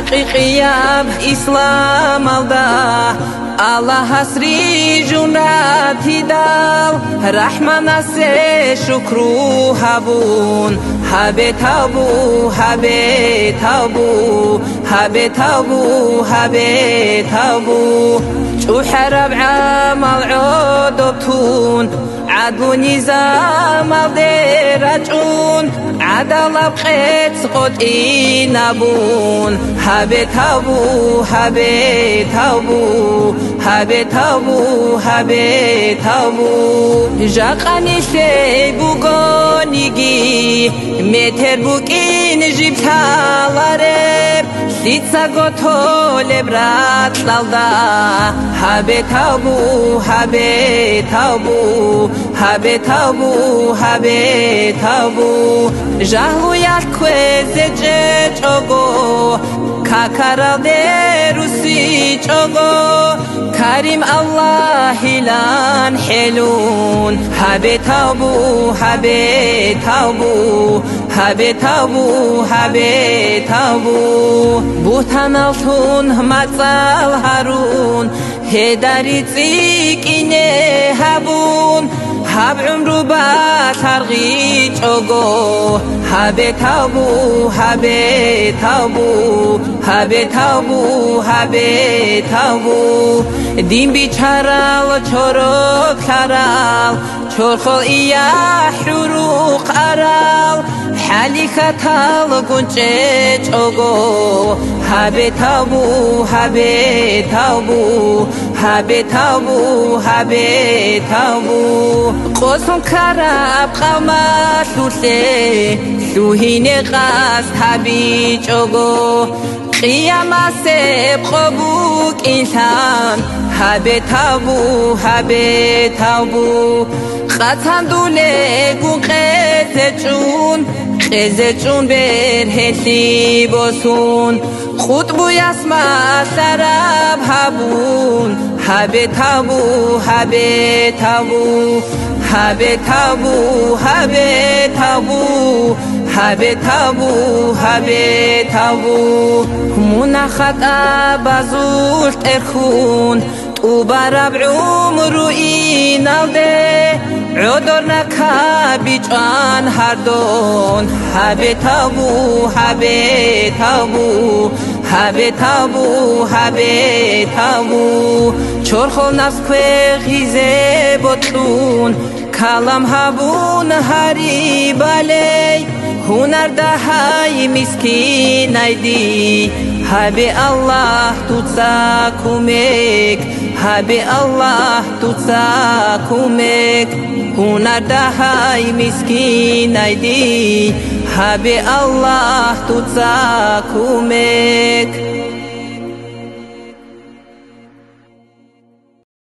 حقيقية بإسلام الله الله حسري جناتي دال رحمنا سي شكرو هبون هبه تابو هبه تابو هبه تابو هبه تابو شوحرب عمل عودبتون عدو نظام رجعون عدل بقيت سقط نبون هبه تابو هبه تابو هبه تابو هبه تابو جاقني سي بوغونيگي متر بوكين جيب تالارب سيتسا گوتول برات لالدا هبه تابو هبه تابو هبه تابو هبه تابو جهلو يالكوز جوگو كاكارال روسي جوگو كريم الله هلان حلون هبه تابو هبه تابو هبه تابو هبه تابو بوتانالتون مزال هارون هداري تيكيني هبون هب عمرو باترغي جوگو هبه تابو هبه تابو هبه تابو هبه تابو دين بیچارال چورک کرال چورخو ایا حروق ارال حالی خطال گنچه چوگو هبه تابو هبه تابو هبه تابو هبه تابو قسم کرب قمت لوله لوهین قصد هبی چوگو قیامت سب قبوک انسان هبه تابو هبه تابو قطن دوله گو قزه چون بر هسی بسون خود بوی اسما سرب هبون هبه تابو هبه تابو هبه تابو هبه تابو هبه تابو هبه تابو منخط بازولت ارخون تو برب عمرو این الده عدر نکا بیچان هر دون هبه تابو هبه تابو هبه تابو هبه تابو چرخو نفس که غیزه بطلون کلم هبون هری بلی هنر دهای مسکین ایدی هبه الله توتسا کمک هبه الله توتسا کمک هنر دهای مسکین ایدی هبه الله توتسا کمک